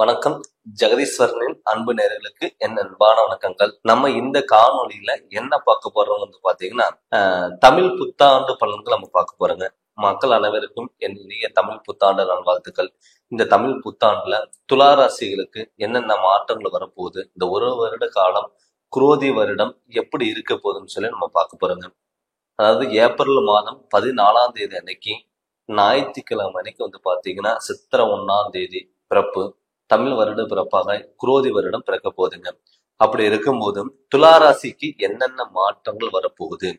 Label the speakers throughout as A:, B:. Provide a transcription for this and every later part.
A: வணக்கம். ஜெகதீஸ்வரனின் அன்பு நேயர்களுக்கு என் அன்பான வணக்கங்கள். நம்ம இந்த காணொளியில என்ன பார்க்க போறோம் வந்து பாத்தீங்கன்னா, தமிழ் புத்தாண்டு பலன்கள் நம்ம பார்க்க போறோங்க. மக்கள் அனைவருக்கும் என் இனிய தமிழ் புத்தாண்டு நல்வாழ்த்துக்கள். இந்த தமிழ் புத்தாண்டுல துலா ராசிகளுக்கு என்னென்ன மாற்றங்கள் வரப்போகுது, இந்த ஒரு வருட காலம் குரோதி வருடம் எப்படி இருக்க போகுதுன்னு சொல்லி நம்ம பார்க்க போறோங்க. அதாவது ஏப்ரல் மாதம் 14ஆம் தேதி அன்னைக்கு ஞாயிற்றுக்கிழமை அன்னைக்கு வந்து பாத்தீங்கன்னா சித்திரை 1ஆம் தேதி பிறப்பு, தமிழ் வருட பிறப்பாக குரோதி வருடம் பிறக்க போகுதுங்க. அப்படி இருக்கும்போதும் துலா ராசிக்கு என்னென்ன மாற்றங்கள் வரப்போகுது,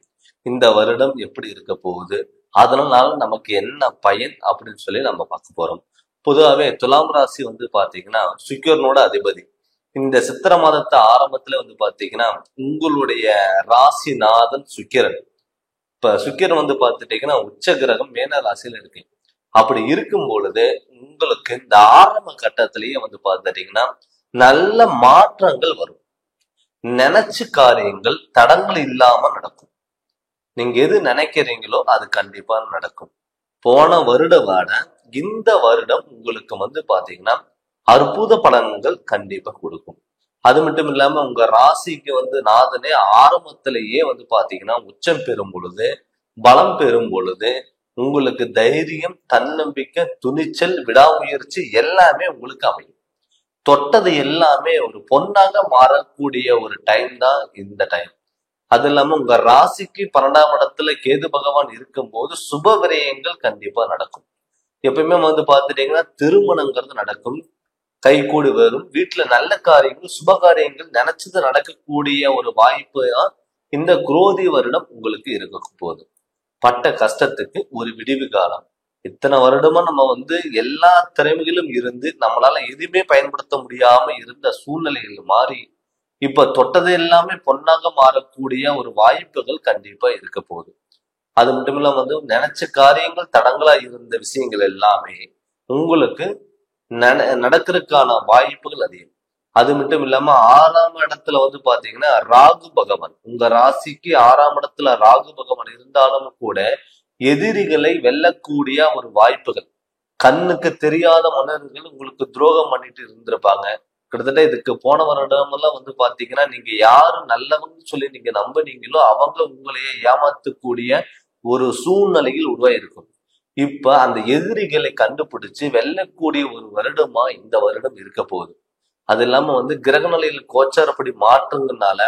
A: இந்த வருடம் எப்படி இருக்க போகுது, அதனால நமக்கு என்ன பயன் அப்படின்னு சொல்லி நம்ம பார்க்க போறோம். பொதுவாகவே துலாம் ராசி வந்து பாத்தீங்கன்னா சுக்கிரனோட அதிபதி. இந்த சித்திரை மாதத்து ஆரம்பத்துல வந்து பாத்தீங்கன்னா உங்களுடைய ராசிநாதன் சுக்கிரன். இப்ப சுக்கிரன் வந்து பார்த்துட்டீங்கன்னா உச்ச கிரகம் மேன ராசியில இருக்கு. அப்படி இருக்கும் பொழுது உங்களுக்கு இந்த ஆரம்ப கட்டத்திலேயே வந்து பார்த்துட்டீங்கன்னா நல்ல மாற்றங்கள் வரும். நினைச்ச காரியங்கள் தடங்கள் இல்லாம நடக்கும். நீங்க எது நினைக்கிறீங்களோ அது கண்டிப்பா நடக்கும். போன வருட இந்த வருடம் உங்களுக்கு வந்து பாத்தீங்கன்னா அற்புத பலன்கள் கண்டிப்பா கொடுக்கும். அது மட்டும் இல்லாம உங்க ராசிக்கு வந்து நாதனே ஆரம்பத்திலேயே வந்து பாத்தீங்கன்னா உச்சம் பெறும் பொழுது, பலம் பெறும் பொழுது உங்களுக்கு தைரியம், தன்னம்பிக்கை, துணிச்சல், விடாமுயற்சி எல்லாமே உங்களுக்கு அமையும். தொட்டது எல்லாமே ஒரு பொன்னாக மாறக்கூடிய ஒரு டைம் தான் இந்த டைம். அது இல்லாம உங்க ராசிக்கு 12ஆம் இடத்துல கேது பகவான் இருக்கும்போது சுப விரயங்கள் கண்டிப்பா நடக்கும். எப்பயுமே வந்து பாத்துட்டீங்கன்னா திருமணங்கிறது நடக்கும், கைகூடி வரும். வீட்டுல நல்ல காரியங்கள், சுப காரியங்கள் நினைச்சது நடக்கக்கூடிய ஒரு வாய்ப்பு இந்த குரோதி வருடம் உங்களுக்கு இருக்க போகுது. பட்ட கஷ்டத்துக்கு ஒரு விடிவு காலம். இத்தனை வருடமா நம்ம வந்து எல்லா திறமைகளும் இருந்து நம்மளால எதுவுமே பயன்படுத்த முடியாம இருந்த சூழ்நிலைகள் மாறி இப்ப தொட்டது எல்லாமே பொன்னாக மாறக்கூடிய ஒரு வாய்ப்புகள் கண்டிப்பா இருக்க போகுது. அது மட்டும் இல்லாம வந்து நினைச்ச காரியங்கள் தடங்களா இருந்த விஷயங்கள் எல்லாமே உங்களுக்கு நடக்கிறதுக்கான வாய்ப்புகள் அதிகம். அது மட்டும் இல்லாம 6ஆம் இடத்துல வந்து பாத்தீங்கன்னா ராகு பகவான், உங்க ராசிக்கு 6ஆம் இடத்துல ராகு பகவான் இருந்தாலும் கூட எதிரிகளை வெல்லக்கூடிய ஒரு வாய்ப்புகள். கண்ணுக்கு தெரியாத மனிதர்கள் உங்களுக்கு துரோகம் பண்ணிட்டு இருந்திருப்பாங்க. கிட்டத்தட்ட இதுக்கு போன வருடமெல்லாம் வந்து பாத்தீங்கன்னா நீங்க யாரு நல்லவங்க சொல்லி நீங்க நம்பினீங்களோ அவங்க உங்களையே ஏமாத்தக்கூடிய ஒரு சூழ்நிலையில் உருவாயிருக்கும். இப்ப அந்த எதிரிகளை கண்டுபிடிச்சு வெல்லக்கூடிய ஒரு வருடமா இந்த வருடம் இருக்க போகுது. அது இல்லாம வந்து கிரக நிலையில கோச்சாரப்படி மாற்றங்கள்னால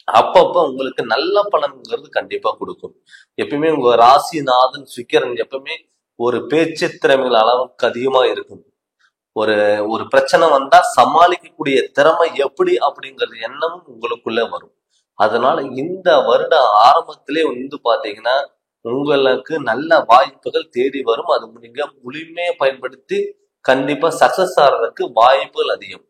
A: அப்பப்ப உங்களுக்கு நல்ல பலன்கிறது கண்டிப்பா கொடுக்கும். எப்பயுமே உங்க ராசிநாதன் சுக்கிரன் எப்பவுமே ஒரு பேச்சு திறமைகள் அளவுக்கு அதிகமா இருக்கும். ஒரு ஒரு பிரச்சனை வந்தா சமாளிக்கக்கூடிய திறமை எப்படி அப்படிங்கிறது எண்ணமும் உங்களுக்குள்ள வரும். அதனால இந்த வருட ஆரம்பத்திலே வந்து பாத்தீங்கன்னா உங்களுக்கு நல்ல வாய்ப்புகள் தேடி வரும். அது நீங்க முழுமையை பயன்படுத்தி கண்டிப்பா சக்சஸ் ஆகிறதுக்கு வாய்ப்புகள் அதிகம்.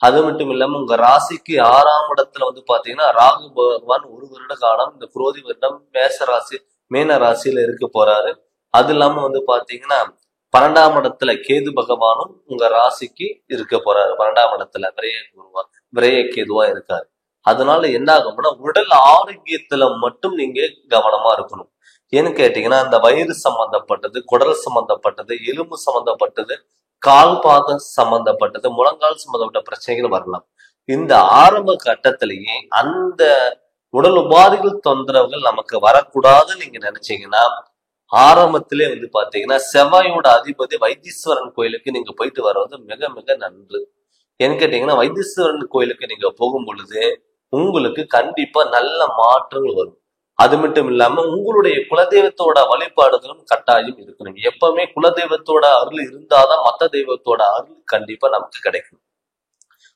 A: அது மட்டும் இல்லாம உங்க ராசிக்கு 6ஆம் இடத்துல வந்து பாத்தீங்கன்னா ராகு பகவான் ஒரு வருட காலம் இந்த குரோதி வருடம் மேச ராசி மீன ராசியில இருக்க போறாரு. அது இல்லாம வந்து பாத்தீங்கன்னா 12ஆம் இடத்துல கேது பகவானும் உங்க ராசிக்கு இருக்க போறாரு. 12ஆம் இடத்துல விரைய கேதுவா இருக்காரு. அதனால என்ன ஆகும்னா உடல் ஆரோக்கியத்துல மட்டும் நீங்க கவனமா இருக்கணும். ஏன்னு கேட்டீங்கன்னா அந்த வயிறு சம்பந்தப்பட்டது, குடல் சம்பந்தப்பட்டது, எலும்பு சம்பந்தப்பட்டது, கால் பாதம் சம்பந்தப்பட்டது, முழங்கால் சம்பந்தப்பட்ட பிரச்சனைகள் வரலாம். இந்த ஆரம்ப கட்டத்திலேயே அந்த உடல் உபாதைகள் தொந்தரவுகள் நமக்கு வரக்கூடாதுன்னு நீங்க நினைச்சீங்கன்னா ஆரம்பத்திலே வந்து பாத்தீங்கன்னா செவ்வாயோட அதிபதி வைத்தீஸ்வரன் கோயிலுக்கு நீங்க போயிட்டு வர்றது மிக மிக நன்று. ஏன்னு கேட்டீங்கன்னா வைத்தீஸ்வரன் கோயிலுக்கு நீங்க போகும் பொழுது உங்களுக்கு கண்டிப்பா நல்ல மாற்றங்கள் வரும். அது மட்டும் இல்லாம உங்களுடைய குலதெய்வத்தோட வழிபாடுகளும் கட்டாயம் இருக்கணும். எப்பவுமே குலதெய்வத்தோட அருள் இருந்தாதான் மத்த தெய்வத்தோட அருள் கண்டிப்பா நமக்கு கிடைக்கும்.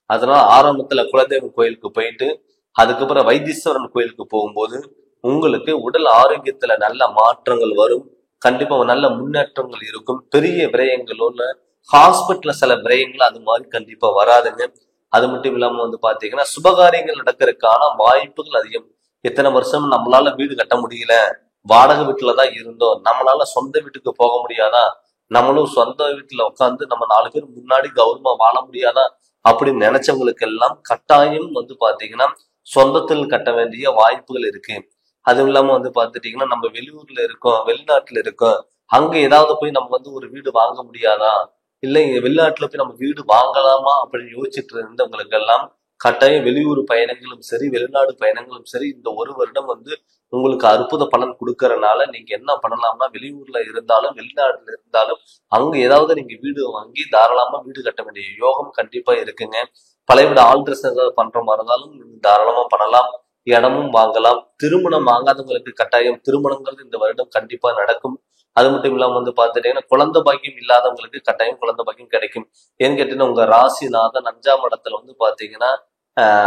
A: அதனால ஆரம்பத்துல குலதெய்வம் கோயிலுக்கு போயிட்டு அதுக்கப்புறம் வைத்தீஸ்வரன் கோயிலுக்கு போகும்போது உங்களுக்கு உடல் ஆரோக்கியத்துல நல்ல மாற்றங்கள் வரும். கண்டிப்பா நல்ல முன்னேற்றங்கள் இருக்கும். பெரிய விரயங்களோட ஹாஸ்பிட்டல்ல சில விரயங்கள் அது மாதிரி கண்டிப்பா வராதுங்க. அது மட்டும் இல்லாம வந்து பாத்தீங்கன்னா சுபகாரியங்கள் நடக்கிறதுக்கான வாய்ப்புகள் அதிகம். எத்தனை வருஷம் நம்மளால வீடு கட்ட முடியல, வாடகை வீட்டுலதான் இருந்தோம், நம்மளால சொந்த வீட்டுக்கு போக முடியாதா, நம்மளும் சொந்த வீட்டுல உட்காந்து நம்ம 4 பேர் முன்னாடி கௌரவமா வாழ முடியாதா அப்படின்னு நினைச்சவங்களுக்கு எல்லாம் கட்டாயம் வந்து பாத்தீங்கன்னா சொந்தத்தில் கட்ட வேண்டிய வாய்ப்புகள் இருக்கு. அதுவும் இல்லாம வந்து பாத்துட்டீங்கன்னா நம்ம வெளியூர்ல இருக்கோம், வெளிநாட்டுல இருக்கோம், அங்க ஏதாவது போய் நம்ம வந்து ஒரு வீடு வாங்க முடியாதா, இல்லை வெளிநாட்டுல போய் நம்ம வீடு வாங்கலாமா அப்படின்னு யோசிச்சுட்டு இருந்தவங்களுக்கு எல்லாம் கட்டாயம் வெளியூர் பயணங்களும் சரி, வெளிநாடு பயணங்களும் சரி, இந்த 1 வருடம் உங்களுக்கு அற்புத பலன் கொடுக்கறனால நீங்க என்ன பண்ணலாம்னா, வெளியூர்ல இருந்தாலும் வெளிநாட்டுல இருந்தாலும் அங்க ஏதாவது நீங்க வீடு வாங்கி தாராளமா வீடு கட்ட வேண்டிய யோகம் கண்டிப்பா இருக்குங்க. பழைய வீடு ஆல்ட்ரேஷன் ஏதாவது பண்ற மாதிரி இருந்தாலும் நீங்க தாராளமா பண்ணலாம். இடமும் வாங்கலாம். திருமணம் ஆகாதவங்களுக்கு கட்டாயம் திருமணங்கிறது இந்த வருடம் கண்டிப்பா நடக்கும். அது மட்டும் இல்லாம பாத்துட்டீங்கன்னா, குழந்தை பாக்கியம் இல்லாதவங்களுக்கு கட்டாயம் குழந்தை பாக்கியம் கிடைக்கும். ஏன்னு கேட்டீங்கன்னா, உங்க ராசிநாதன் 5ஆம் இடத்துல பாத்தீங்கன்னா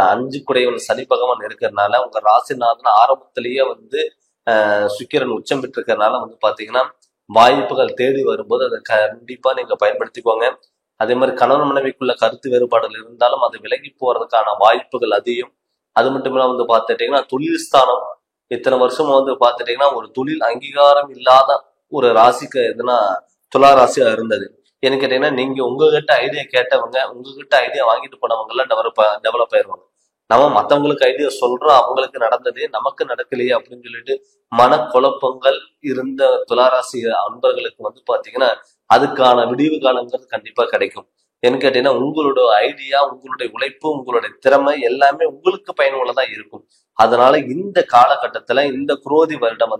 A: 5 குடையவன் சனி பகவான் இருக்கிறதுனால, உங்க ராசிநாதன் ஆரம்பத்திலேயே சுக்கிரன் உச்சம் பெற்று இருக்கிறதுனால பாத்தீங்கன்னா, வாய்ப்புகள் தேடி வரும்போது அதை கண்டிப்பா நீங்க பயன்படுத்திக்கோங்க. அதே மாதிரி கணவன் மனைவிக்குள்ள கருத்து வேறுபாடுகள் இருந்தாலும் அது விலகி போறதுக்கான வாய்ப்புகள் அதிகம். அது மட்டும் இல்லாம பாத்துட்டீங்கன்னா, தொழில் ஸ்தானம் இத்தனை வருஷம் பாத்துட்டீங்கன்னா ஒரு தொழில் அங்கீகாரம் இல்லாத ஒரு ராசிக்கு எதுனா துலா ராசியா இருந்தது. ஏன்னு கேட்டீங்கன்னா, நீங்க உங்ககிட்ட ஐடியா கேட்டவங்க, உங்ககிட்ட ஐடியா வாங்கிட்டு போனவங்க எல்லாம் டெவலப் ஆயிருவாங்க. நம்ம மத்தவங்களுக்கு ஐடியா சொல்றோம், அவங்களுக்கு நடந்தது நமக்கு நடக்கலையே அப்படின்னு சொல்லிட்டு மனக்குழப்பங்கள் இருந்த துளாராசி அன்பர்களுக்கு பாத்தீங்கன்னா, அதுக்கான விடிவு காலங்கிறது கண்டிப்பா கிடைக்கும். ஏன்னு கேட்டீங்கன்னா, உங்களோட ஐடியா, உங்களுடைய உழைப்பு, உங்களுடைய திறமை எல்லாமே உங்களுக்கு பயனுள்ளதா இருக்கும். அதனால இந்த காலகட்டத்துல இந்த குரோதி வருடம்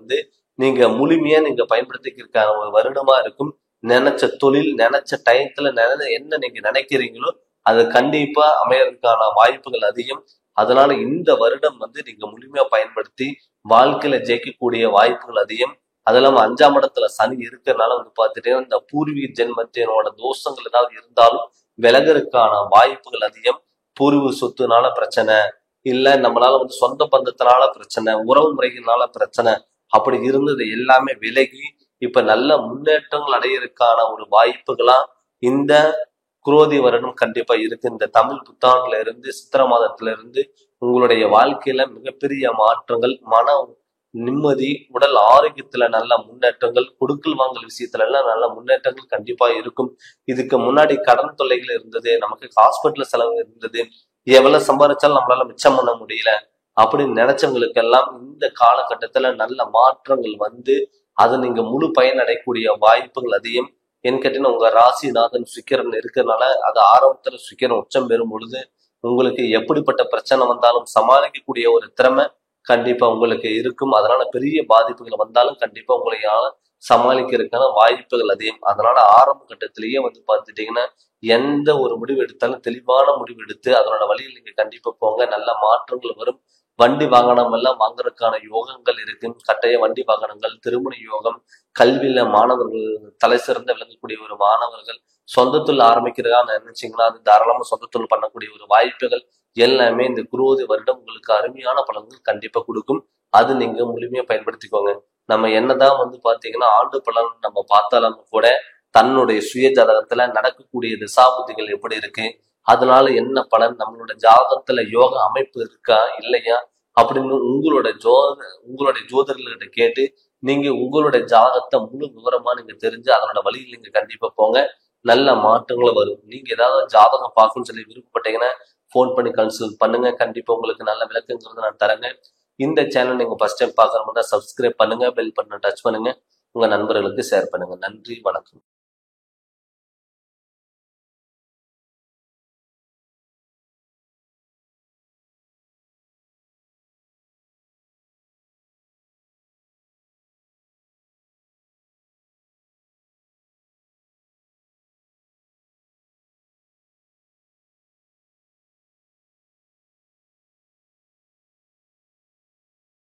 A: நீங்க முழுமையா நீங்க பயன்படுத்திக்கிற ஒரு வருடமா இருக்கும். நினைச்ச தொழில், நினைச்ச டயத்துல என்ன நீங்க நினைக்கிறீங்களோ அது கண்டிப்பா அமையறதுக்கான வாய்ப்புகள் அதிகம். அதனால இந்த வருடம் நீங்க முழுமையா பயன்படுத்தி வாழ்க்கையில ஜெயிக்கக்கூடிய வாய்ப்புகள் அதிகம். அது இல்லாம 5ஆம் இடத்துல சனி இருக்கிறதுனால பாத்துட்டீங்கன்னா, இந்த பூர்வீக ஜென்மத்தினோட தோஷங்கள் ஏதாவது இருந்தாலும் விலகறதுக்கான வாய்ப்புகள் அதிகம். பூர்வீக சொத்துனால பிரச்சனை, இல்ல நம்மளால சொந்த பந்தத்தினால பிரச்சனை, உறவு முறைகள்னால பிரச்சனை, அப்படி இருந்தது எல்லாமே விலகி இப்ப நல்ல முன்னேற்றங்கள் அடையிறதுக்கான ஒரு வாய்ப்புகளா இந்த குரோதி வருடம் கண்டிப்பா இருக்கு. இந்த தமிழ் புத்தாண்டுல இருந்து சித்திரை மாதத்துல இருந்து உங்களுடைய வாழ்க்கையில மிகப்பெரிய மாற்றங்கள், மன நிம்மதி, உடல் ஆரோக்கியத்துல நல்ல முன்னேற்றங்கள், கொடுக்கல் வாங்கல் விஷயத்துல எல்லாம் நல்ல முன்னேற்றங்கள் கண்டிப்பா இருக்கும். இதுக்கு முன்னாடி கடன் தொல்லைகள் இருந்தது, நமக்கு ஹாஸ்பிட்டல் செலவு இருந்தது, எவ்வளவு சம்பாதிச்சாலும் நம்மளால மிச்சம் பண்ண முடியல அப்படின்னு நினைச்சவங்களுக்கு எல்லாம் இந்த காலகட்டத்துல நல்ல மாற்றங்கள் அதை நீங்க முழு பயன் அடையக்கூடிய வாய்ப்புகள் அதிகம். ஏன்னு கேட்டீங்கன்னா, உங்க ராசிநாதன் சுக்கிரன் இருக்கிறதுனால அது ஆரம்பத்துல சுக்கிரன் உச்சம் பெறும் பொழுது உங்களுக்கு எப்படிப்பட்ட பிரச்சனை வந்தாலும் சமாளிக்கக்கூடிய ஒரு திறமை கண்டிப்பா உங்களுக்கு இருக்கும். அதனால பெரிய பாதிப்புகள் வந்தாலும் கண்டிப்பா உங்களையால சமாளிக்கிறதுக்கான வாய்ப்புகள் அதிகம். அதனால ஆரம்ப கட்டத்திலேயே பார்த்துட்டீங்கன்னா, எந்த ஒரு முடிவு எடுத்தாலும் தெளிவான முடிவு எடுத்து அதனோட வழியில் நீங்க கண்டிப்பா போங்க. நல்ல மாற்றங்கள் வரும். வண்டி வாகனம் எல்லாம் வாங்குறதுக்கான யோகங்கள் இருக்கு. கட்டாய வண்டி வாகனங்கள், திருமண யோகம், கல்வியில மாணவர்கள் தலை சிறந்த விளங்கக்கூடிய ஒரு மாணவர்கள் சொந்த தொழில் ஆரம்பிக்கிறதா நினைச்சீங்களா, அது தாராளமா சொந்த தொழில் பண்ணக்கூடிய ஒரு வாய்ப்புகள் எல்லாமே இந்த குரோதி வருடம் உங்களுக்கு அருமையான பலன்கள் கண்டிப்பா கொடுக்கும். அது நீங்க முழுமையா பயன்படுத்திக்கோங்க. நம்ம என்னதான் பாத்தீங்கன்னா ஆண்டு பலன் நம்ம பார்த்தாலும் கூட தன்னுடைய சுய ஜாதகத்துல நடக்கக்கூடிய திசாபுத்திகள் எப்படி இருக்கு, அதனால என்ன பலன், நம்மளோட ஜாதகத்துல யோக அமைப்பு இருக்கா இல்லையா அப்படின்னு உங்களுடைய ஜோதிடர்கிட்ட கேட்டு நீங்க உங்களுடைய ஜாதகத்தை முழு விவரமா நீங்க தெரிஞ்சு அதனோட வழியில் நீங்க கண்டிப்பா போங்க. நல்ல மாற்றங்களும் வரும். நீங்க ஏதாவது ஜாதகம் பார்க்கணும்னு சொல்லி விருப்பப்பட்டீங்கன்னா ஃபோன் பண்ணி கன்சல்ட் பண்ணுங்க. கண்டிப்பா உங்களுக்கு நல்ல விளக்கங்கிறது நான் தரேங்க. இந்த சேனல் நீங்க ஃபர்ஸ்ட் டைம் பார்க்கற மாதிரி சப்ஸ்கிரைப் பண்ணுங்க, பெல் பட்டனை டச் பண்ணுங்க, உங்க நண்பர்களுக்கு ஷேர் பண்ணுங்க. நன்றி, வணக்கம்.